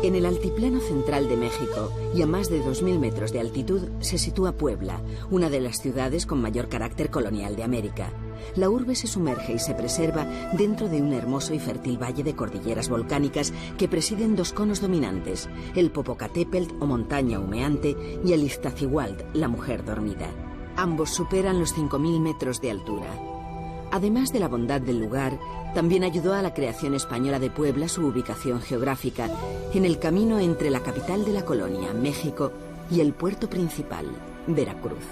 En el altiplano central de México y a más de 2000 metros de altitud se sitúa Puebla, una de las ciudades con mayor carácter colonial de América. La urbe se sumerge y se preserva dentro de un hermoso y fértil valle de cordilleras volcánicas que presiden dos conos dominantes, el Popocatépetl o montaña humeante y el Iztaccíhuatl, la mujer dormida. Ambos superan los 5000 metros de altura. Además de la bondad del lugar, también ayudó a la creación española de Puebla su ubicación geográfica en el camino entre la capital de la colonia, México, y el puerto principal, Veracruz.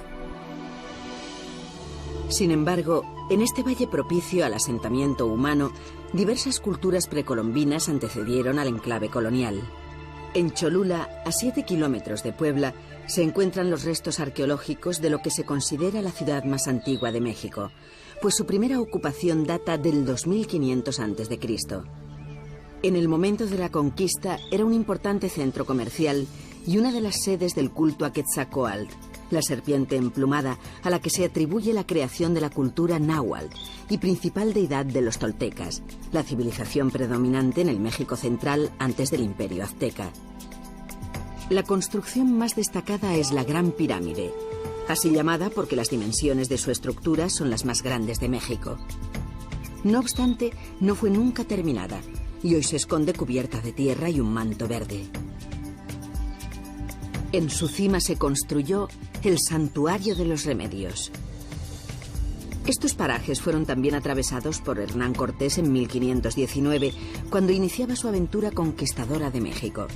Sin embargo, en este valle propicio al asentamiento humano, diversas culturas precolombinas antecedieron al enclave colonial. En Cholula, a 7 kilómetros de Puebla, se encuentran los restos arqueológicos de lo que se considera la ciudad más antigua de México, pues su primera ocupación data del 2500 a.C. En el momento de la conquista era un importante centro comercial y una de las sedes del culto a Quetzalcóatl, la serpiente emplumada a la que se atribuye la creación de la cultura náhuatl y principal deidad de los toltecas, la civilización predominante en el México central antes del Imperio Azteca. La construcción más destacada es la Gran Pirámide, así llamada porque las dimensiones de su estructura son las más grandes de México. No obstante, no fue nunca terminada y hoy se esconde cubierta de tierra y un manto verde. En su cima se construyó el Santuario de los Remedios. Estos parajes fueron también atravesados por Hernán Cortés en 1519, cuando iniciaba su aventura conquistadora de México.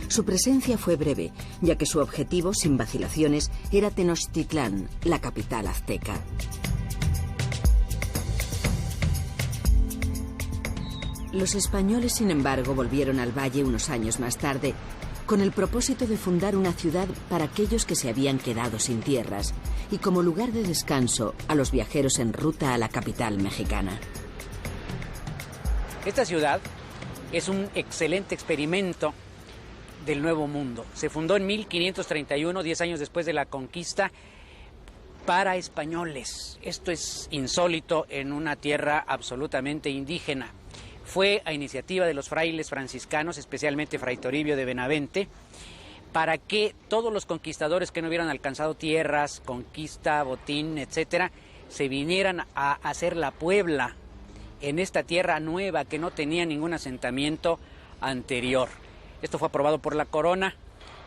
Su presencia fue breve, ya que su objetivo, sin vacilaciones, era Tenochtitlán, la capital azteca. Los españoles, sin embargo, volvieron al valle unos años más tarde, con el propósito de fundar una ciudad para aquellos que se habían quedado sin tierras y como lugar de descanso a los viajeros en ruta a la capital mexicana. Esta ciudad es un excelente experimento del Nuevo Mundo. Se fundó en 1531, 10 años después de la conquista, para españoles. Esto es insólito en una tierra absolutamente indígena. Fue a iniciativa de los frailes franciscanos, especialmente Fray Toribio de Benavente, para que todos los conquistadores que no hubieran alcanzado tierras, conquista, botín, etcétera, se vinieran a hacer la Puebla en esta tierra nueva que no tenía ningún asentamiento anterior. Esto fue aprobado por la corona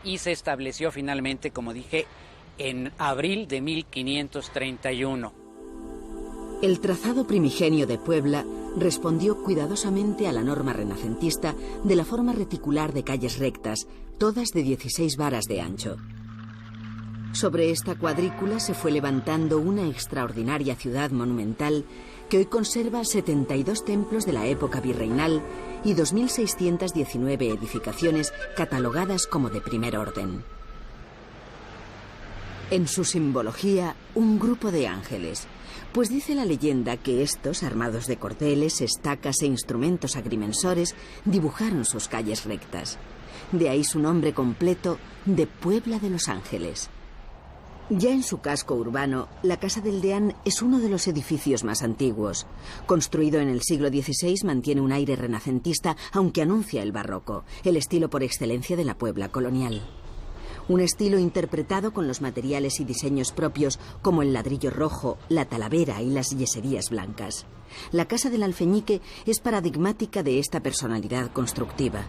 y se estableció finalmente, como dije, en abril de 1531. El trazado primigenio de Puebla respondió cuidadosamente a la norma renacentista de la forma reticular de calles rectas, todas de 16 varas de ancho. Sobre esta cuadrícula se fue levantando una extraordinaria ciudad monumental que hoy conserva 72 templos de la época virreinal y 2.619 edificaciones catalogadas como de primer orden. En su simbología, un grupo de ángeles, pues dice la leyenda que estos, armados de cordeles, estacas e instrumentos agrimensores, dibujaron sus calles rectas. De ahí su nombre completo de Puebla de los Ángeles. Ya en su casco urbano, la Casa del Deán es uno de los edificios más antiguos. Construido en el siglo XVI, mantiene un aire renacentista, aunque anuncia el barroco, el estilo por excelencia de la Puebla colonial. Un estilo interpretado con los materiales y diseños propios como el ladrillo rojo, la talavera y las yeserías blancas. La Casa del Alfeñique es paradigmática de esta personalidad constructiva.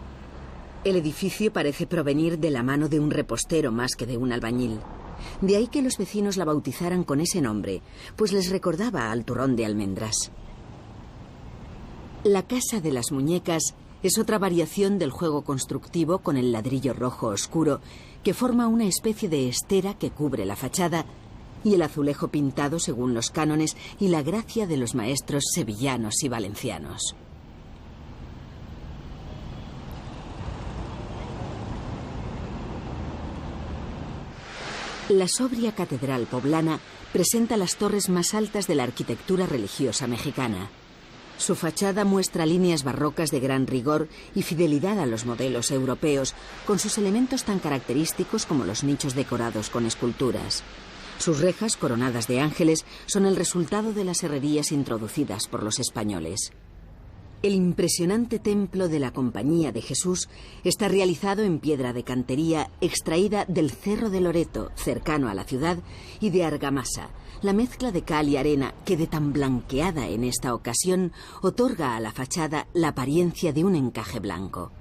El edificio parece provenir de la mano de un repostero más que de un albañil. De ahí que los vecinos la bautizaran con ese nombre, pues les recordaba al turrón de almendras. La Casa de las Muñecas es otra variación del juego constructivo con el ladrillo rojo oscuro, que forma una especie de estera que cubre la fachada, y el azulejo pintado según los cánones y la gracia de los maestros sevillanos y valencianos. La sobria catedral poblana presenta las torres más altas de la arquitectura religiosa mexicana. Su fachada muestra líneas barrocas de gran rigor y fidelidad a los modelos europeos, con sus elementos tan característicos como los nichos decorados con esculturas. Sus rejas, coronadas de ángeles, son el resultado de las herrerías introducidas por los españoles. El impresionante templo de la Compañía de Jesús está realizado en piedra de cantería extraída del Cerro de Loreto, cercano a la ciudad, y de argamasa, la mezcla de cal y arena que, de tan blanqueada en esta ocasión, otorga a la fachada la apariencia de un encaje blanco.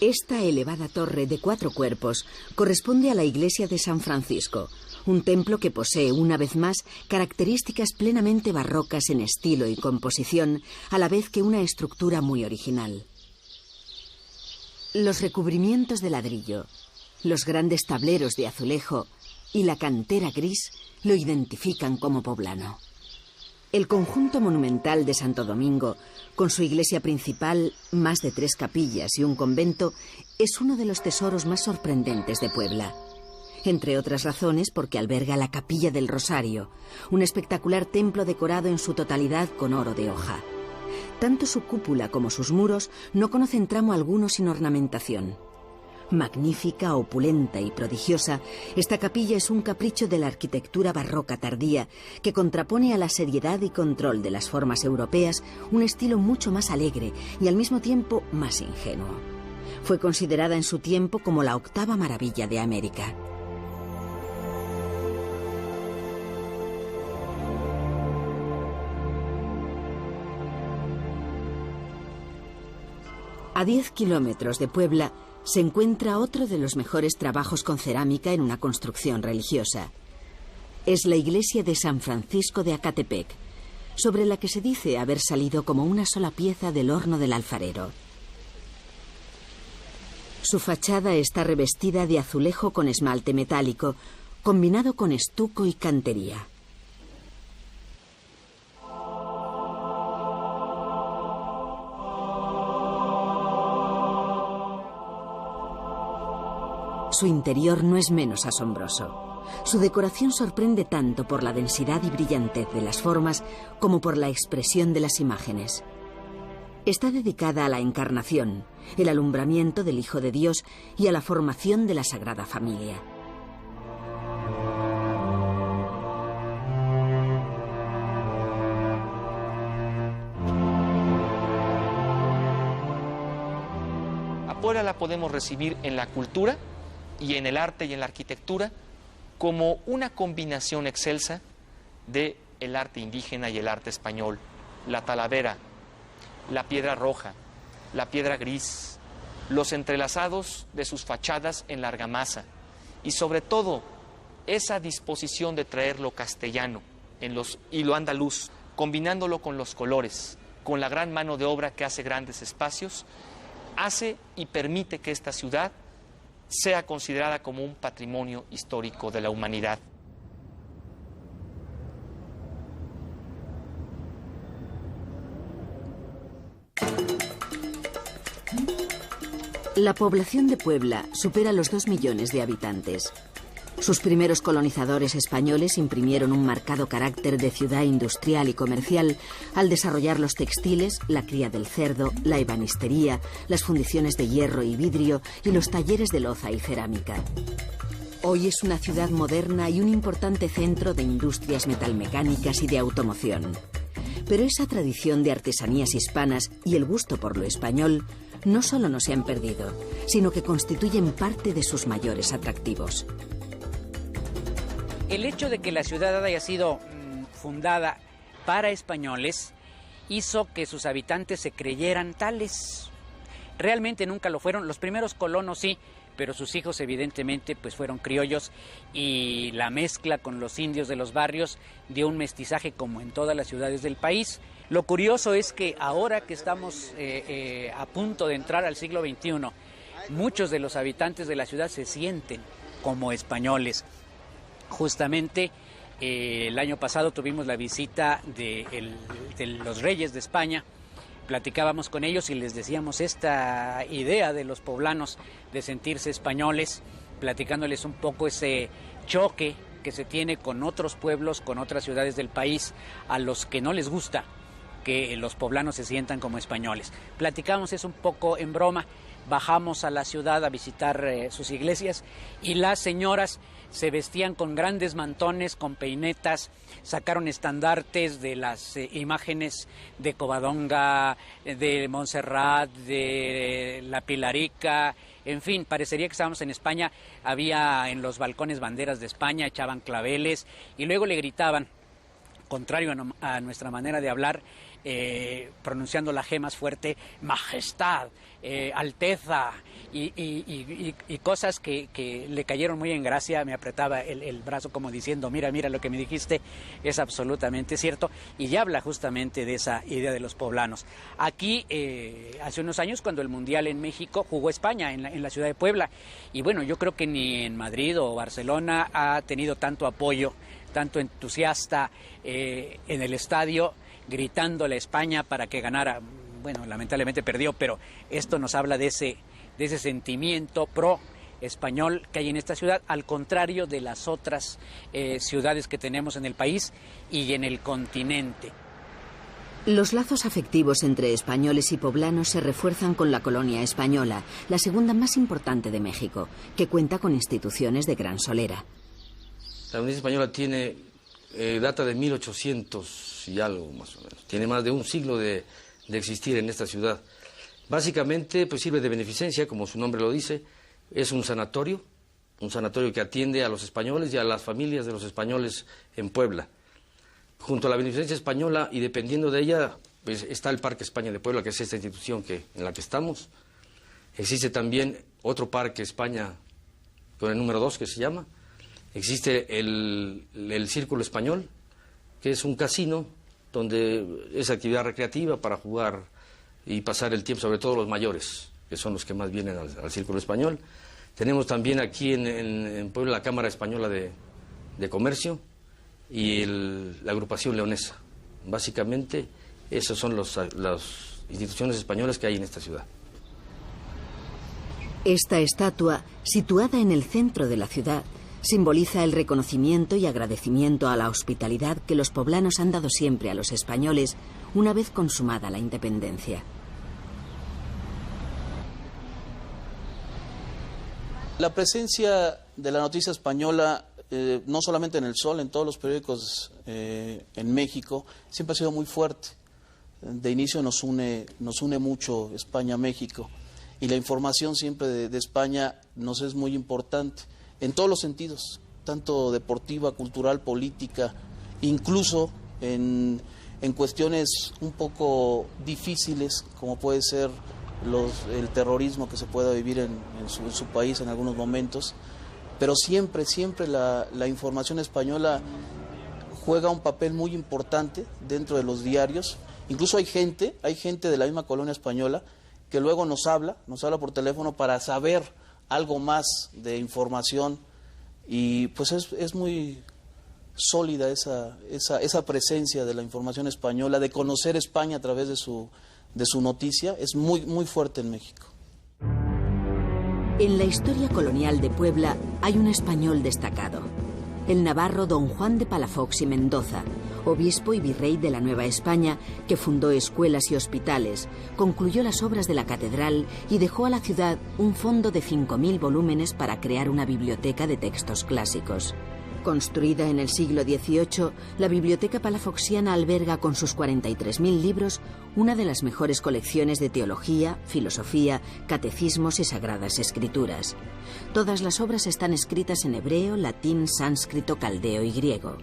Esta elevada torre de 4 cuerpos corresponde a la iglesia de San Francisco, un templo que posee una vez más características plenamente barrocas en estilo y composición, a la vez que una estructura muy original. Los recubrimientos de ladrillo, los grandes tableros de azulejo y la cantera gris lo identifican como poblano. El conjunto monumental de Santo Domingo, con su iglesia principal, más de 3 capillas y un convento, es uno de los tesoros más sorprendentes de Puebla. Entre otras razones porque alberga la Capilla del Rosario, un espectacular templo decorado en su totalidad con oro de hoja. Tanto su cúpula como sus muros no conocen tramo alguno sin ornamentación. Magnífica, opulenta y prodigiosa, esta capilla es un capricho de la arquitectura barroca tardía que contrapone a la seriedad y control de las formas europeas un estilo mucho más alegre y al mismo tiempo más ingenuo. Fue considerada en su tiempo como la 8ª maravilla de América. A 10 kilómetros de Puebla se encuentra otro de los mejores trabajos con cerámica en una construcción religiosa. Es la iglesia de San Francisco de Acatepec, sobre la que se dice haber salido como una sola pieza del horno del alfarero. Su fachada está revestida de azulejo con esmalte metálico, combinado con estuco y cantería. Su interior no es menos asombroso. Su decoración sorprende tanto por la densidad y brillantez de las formas como por la expresión de las imágenes. Está dedicada a la Encarnación, el alumbramiento del Hijo de Dios y a la formación de la Sagrada Familia. A Puebla la podemos recibir en la cultura y en el arte y en la arquitectura como una combinación excelsa de el arte indígena y el arte español. La talavera, la piedra roja, la piedra gris, los entrelazados de sus fachadas en la argamasa y sobre todo esa disposición de traer lo castellano y lo andaluz, combinándolo con los colores, con la gran mano de obra que hace grandes espacios, hace y permite que esta ciudad sea considerada como un patrimonio histórico de la humanidad. La población de Puebla supera los 2 millones de habitantes. Sus primeros colonizadores españoles imprimieron un marcado carácter de ciudad industrial y comercial al desarrollar los textiles, la cría del cerdo, la ebanistería, las fundiciones de hierro y vidrio y los talleres de loza y cerámica. Hoy es una ciudad moderna y un importante centro de industrias metalmecánicas y de automoción. Pero esa tradición de artesanías hispanas y el gusto por lo español no solo no se han perdido, sino que constituyen parte de sus mayores atractivos. El hecho de que la ciudad haya sido fundada para españoles hizo que sus habitantes se creyeran tales. Realmente nunca lo fueron. Los primeros colonos sí, pero sus hijos evidentemente pues fueron criollos y la mezcla con los indios de los barrios dio un mestizaje como en todas las ciudades del país. Lo curioso es que ahora que estamos a punto de entrar al siglo XXI, muchos de los habitantes de la ciudad se sienten como españoles. Justamente el año pasado tuvimos la visita de los reyes de España platicábamos con ellos y les decíamos esta idea de los poblanos de sentirse españoles, platicándoles un poco ese choque que se tiene con otros pueblos, con otras ciudades del país, a los que no les gusta que los poblanos se sientan como españoles. Platicamos eso un poco en broma, bajamos a la ciudad a visitar sus iglesias y las señoras se vestían con grandes mantones, con peinetas, sacaron estandartes de las imágenes de Covadonga, de Montserrat, de la Pilarica, en fin, parecería que estábamos en España. Había en los balcones banderas de España, echaban claveles y luego le gritaban, contrario a nuestra manera de hablar, pronunciando la G más fuerte, majestad, alteza, y cosas que le cayeron muy en gracia. Me apretaba el brazo como diciendo, mira, lo que me dijiste es absolutamente cierto, y ya habla justamente de esa idea de los poblanos. Aquí, hace unos años, cuando el Mundial en México, jugó España en la ciudad de Puebla, y bueno, yo creo que ni en Madrid o Barcelona ha tenido tanto apoyo, tanto entusiasta en el estadio, gritándole a España para que ganara. Bueno, lamentablemente perdió, pero esto nos habla de ese sentimiento pro-español que hay en esta ciudad, al contrario de las otras ciudades que tenemos en el país y en el continente. Los lazos afectivos entre españoles y poblanos se refuerzan con la colonia española, la segunda más importante de México, que cuenta con instituciones de gran solera. La Unión Española tiene data de 1800 y algo más o menos. Tiene más de un siglo de existir en esta ciudad. Básicamente, pues sirve de beneficencia, como su nombre lo dice. Es un sanatorio que atiende a los españoles y a las familias de los españoles en Puebla. Junto a la beneficencia española, y dependiendo de ella, pues está el Parque España de Puebla, que es esta institución en la que estamos. Existe también otro Parque España, con el número 2 que se llama. Existe el Círculo Español, que es un casino donde es actividad recreativa para jugar y pasar el tiempo, sobre todo los mayores, que son los que más vienen al Círculo Español. Tenemos también aquí en Puebla la Cámara Española de Comercio y la Agrupación Leonesa. Básicamente, esas son las instituciones españolas que hay en esta ciudad. Esta estatua, situada en el centro de la ciudad, simboliza el reconocimiento y agradecimiento a la hospitalidad que los poblanos han dado siempre a los españoles una vez consumada la independencia. La presencia de la noticia española, no solamente en El Sol, en todos los periódicos en México, siempre ha sido muy fuerte. De inicio nos une mucho España-México, y la información siempre de España nos es muy importante, en todos los sentidos, tanto deportiva, cultural, política, incluso en cuestiones un poco difíciles, como puede ser el terrorismo que se pueda vivir en su país en algunos momentos, pero siempre la información española juega un papel muy importante dentro de los diarios. Incluso hay gente de la misma colonia española que luego nos habla por teléfono para saber algo más de información, y pues es muy sólida esa presencia de la información española, de conocer España a través de su noticia, es muy, muy fuerte en México. En la historia colonial de Puebla hay un español destacado, el navarro don Juan de Palafox y Mendoza, obispo y virrey de la Nueva España, que fundó escuelas y hospitales, concluyó las obras de la catedral y dejó a la ciudad un fondo de 5.000 volúmenes para crear una biblioteca de textos clásicos. Construida en el siglo XVIII, la Biblioteca Palafoxiana alberga con sus 43.000 libros una de las mejores colecciones de teología, filosofía, catecismos y sagradas escrituras. Todas las obras están escritas en hebreo, latín, sánscrito, caldeo y griego.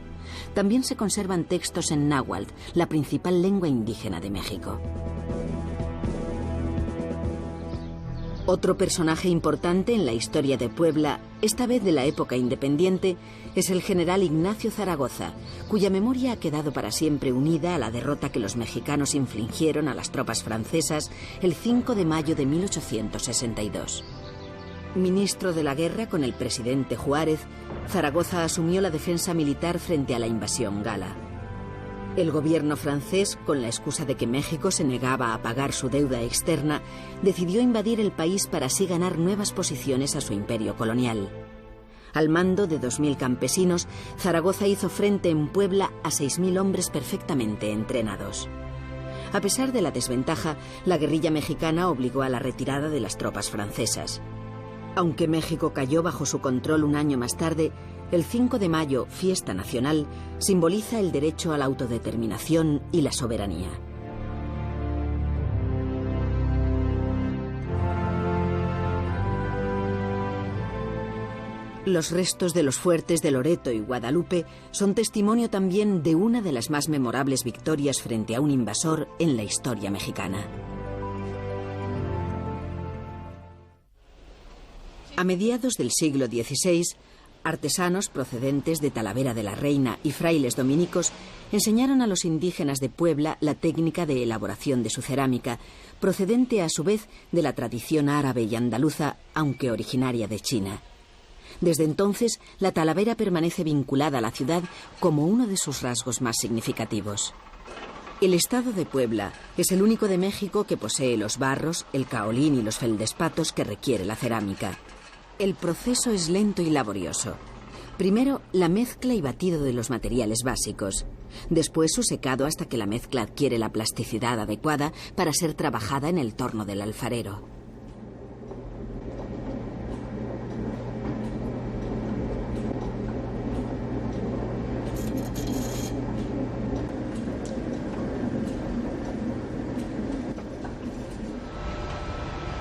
También se conservan textos en náhuatl, la principal lengua indígena de México. Otro personaje importante en la historia de Puebla, esta vez de la época independiente, es el general Ignacio Zaragoza, cuya memoria ha quedado para siempre unida a la derrota que los mexicanos infligieron a las tropas francesas el 5 de mayo de 1862. Ministro de la guerra con el presidente Juárez, Zaragoza asumió la defensa militar frente a la invasión gala. El gobierno francés, con la excusa de que México se negaba a pagar su deuda externa, decidió invadir el país para así ganar nuevas posiciones a su imperio colonial. Al mando de 2.000 campesinos, Zaragoza hizo frente en Puebla a 6.000 hombres perfectamente entrenados. A pesar de la desventaja, la guerrilla mexicana obligó a la retirada de las tropas francesas. Aunque México cayó bajo su control un año más tarde, el 5 de mayo, fiesta nacional, simboliza el derecho a la autodeterminación y la soberanía. Los restos de los fuertes de Loreto y Guadalupe son testimonio también de una de las más memorables victorias frente a un invasor en la historia mexicana. A mediados del siglo XVI, artesanos procedentes de Talavera de la Reina y frailes dominicos enseñaron a los indígenas de Puebla la técnica de elaboración de su cerámica, procedente a su vez de la tradición árabe y andaluza, aunque originaria de China. Desde entonces, la Talavera permanece vinculada a la ciudad como uno de sus rasgos más significativos. El estado de Puebla es el único de México que posee los barros, el caolín y los feldespatos que requiere la cerámica. El proceso es lento y laborioso. Primero, la mezcla y batido de los materiales básicos. Después, su secado hasta que la mezcla adquiere la plasticidad adecuada para ser trabajada en el torno del alfarero.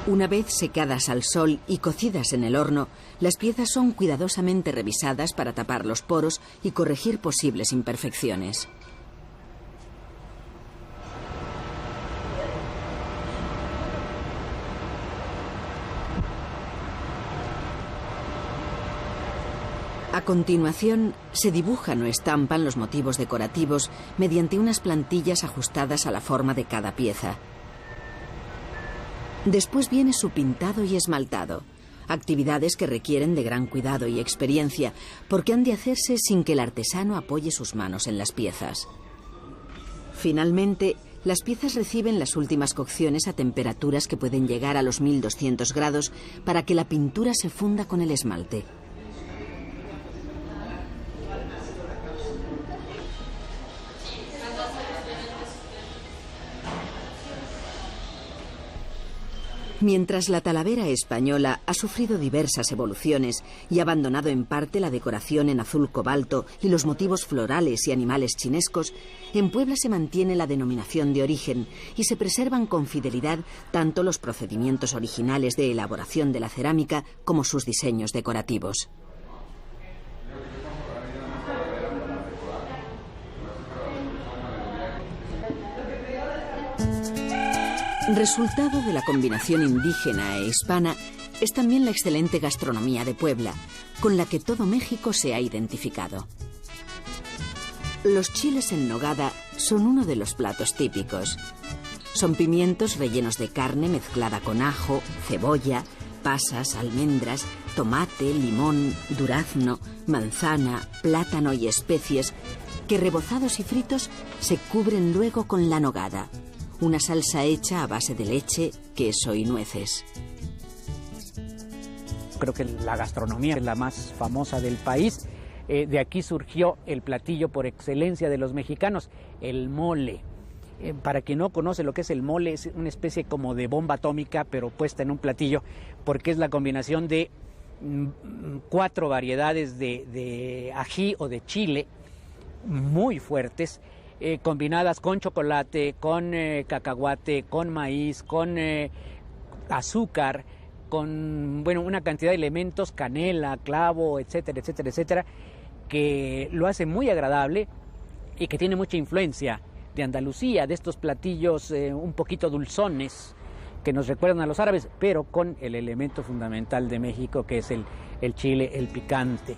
Una vez secadas al sol y cocidas en el horno, las piezas son cuidadosamente revisadas para tapar los poros y corregir posibles imperfecciones. A continuación, se dibujan o estampan los motivos decorativos mediante unas plantillas ajustadas a la forma de cada pieza. Después viene su pintado y esmaltado, actividades que requieren de gran cuidado y experiencia, porque han de hacerse sin que el artesano apoye sus manos en las piezas. Finalmente, las piezas reciben las últimas cocciones a temperaturas que pueden llegar a los 1200 grados para que la pintura se funda con el esmalte. Mientras la Talavera española ha sufrido diversas evoluciones y ha abandonado en parte la decoración en azul cobalto y los motivos florales y animales chinescos, en Puebla se mantiene la denominación de origen y se preservan con fidelidad tanto los procedimientos originales de elaboración de la cerámica como sus diseños decorativos. Resultado de la combinación indígena e hispana es también la excelente gastronomía de Puebla, con la que todo México se ha identificado. Los chiles en nogada son uno de los platos típicos. Son pimientos rellenos de carne mezclada con ajo, cebolla, pasas, almendras, tomate, limón, durazno, manzana, plátano y especies que rebozados y fritos se cubren luego con la nogada. Una salsa hecha a base de leche, queso y nueces. Creo que la gastronomía es la más famosa del país. De aquí surgió el platillo por excelencia de los mexicanos, el mole. Para quien no conoce lo que es el mole, es una especie como de bomba atómica, pero puesta en un platillo, porque es la combinación de 4 variedades de ají o de chile muy fuertes, combinadas con chocolate, con cacahuate, con maíz, con azúcar, con una cantidad de elementos, canela, clavo, etcétera, etcétera, etcétera, que lo hace muy agradable y que tiene mucha influencia de Andalucía, de estos platillos un poquito dulzones que nos recuerdan a los árabes, pero con el elemento fundamental de México, que es el chile, el picante.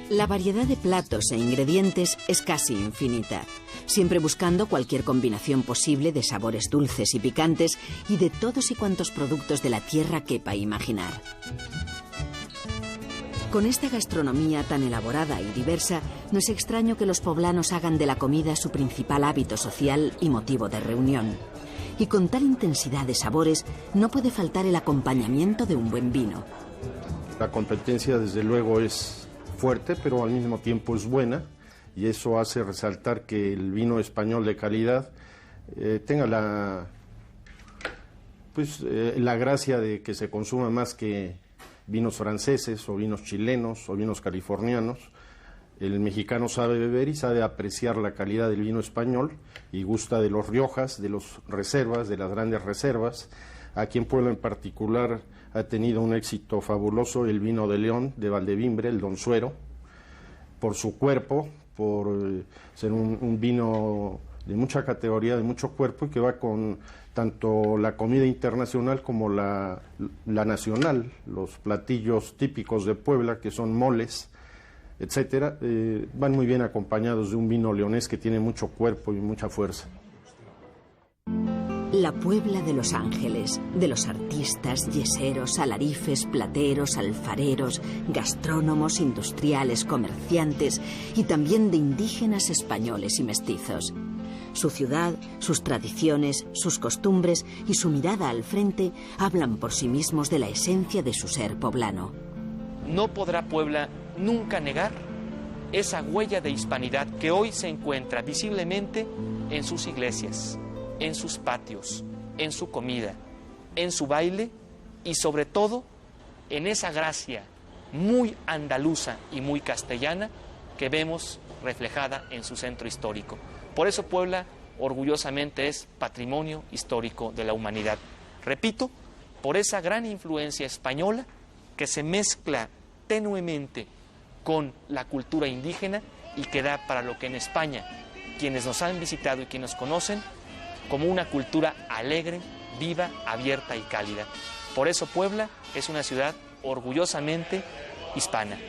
La variedad de platos e ingredientes es casi infinita, siempre buscando cualquier combinación posible de sabores dulces y picantes y de todos y cuantos productos de la tierra quepa imaginar. Con esta gastronomía tan elaborada y diversa, no es extraño que los poblanos hagan de la comida su principal hábito social y motivo de reunión. Y con tal intensidad de sabores, no puede faltar el acompañamiento de un buen vino. La competencia, desde luego, es fuerte, pero al mismo tiempo es buena, y eso hace resaltar que el vino español de calidad tenga la gracia de que se consuma más que vinos franceses o vinos chilenos o vinos californianos. El mexicano sabe beber y sabe apreciar la calidad del vino español y gusta de los Riojas, de las reservas, de las grandes reservas. Aquí en Puebla en particular ha tenido un éxito fabuloso el vino de León, de Valdevimbre, el Don Suero, por su cuerpo, por ser un vino de mucha categoría, de mucho cuerpo, y que va con tanto la comida internacional como la nacional, los platillos típicos de Puebla, que son moles, etcétera, van muy bien acompañados de un vino leonés que tiene mucho cuerpo y mucha fuerza. La Puebla de Los Ángeles, de los artistas, yeseros, alarifes, plateros, alfareros, gastrónomos, industriales, comerciantes y también de indígenas españoles y mestizos. Su ciudad, sus tradiciones, sus costumbres y su mirada al frente hablan por sí mismos de la esencia de su ser poblano. No podrá Puebla nunca negar esa huella de hispanidad que hoy se encuentra visiblemente en sus iglesias, en sus patios, en su comida, en su baile y sobre todo en esa gracia muy andaluza y muy castellana que vemos reflejada en su centro histórico. Por eso Puebla orgullosamente es patrimonio histórico de la humanidad. Repito, por esa gran influencia española que se mezcla tenuemente con la cultura indígena y que da para lo que en España, quienes nos han visitado y quienes nos conocen, como una cultura alegre, viva, abierta y cálida. Por eso Puebla es una ciudad orgullosamente hispana.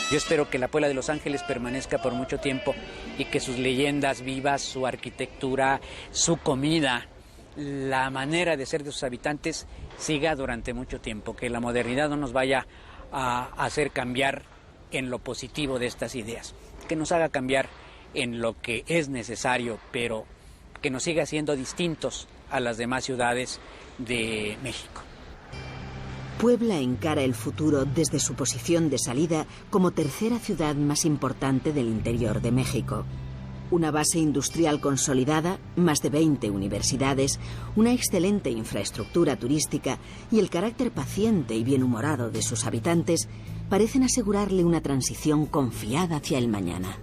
Yo espero que la Puebla de Los Ángeles permanezca por mucho tiempo y que sus leyendas vivas, su arquitectura, su comida, la manera de ser de sus habitantes siga durante mucho tiempo, que la modernidad no nos vaya a hacer cambiar en lo positivo de estas ideas, que nos haga cambiar en lo que es necesario, pero que nos siga siendo distintos a las demás ciudades de México. Puebla encara el futuro desde su posición de salida como tercera ciudad más importante del interior de México. Una base industrial consolidada, más de 20 universidades, una excelente infraestructura turística y el carácter paciente y bienhumorado de sus habitantes parecen asegurarle una transición confiada hacia el mañana.